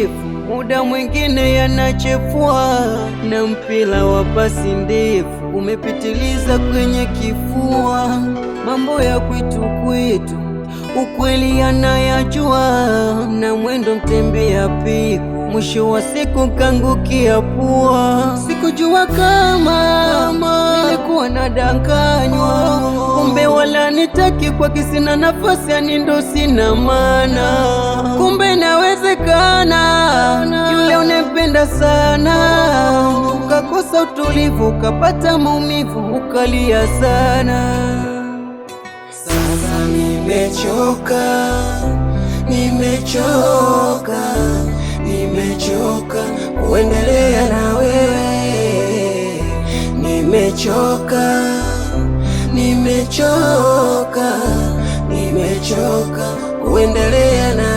kichefuchefu, muda mwingine yanachefua, na mpira wa pasi ndefu umepitiliza kwenye kifua. Mambo ya kwetu kwetu ukweli yanayajua, na mwendo mtembea piku, mwisho wa siku kangukia pua. Sikujua kama nilikuwa nadanganywa, kumbe wala nitaki kwa kisina nafasi, yani ndo sina maana. Kumbe nawezekana yule unempenda sana, ukakosa utulivu, ukapata maumivu, ukalia sana. Sasa nimechoka, nimechoka kuendelea na wewe. Nimechoka kuendelea na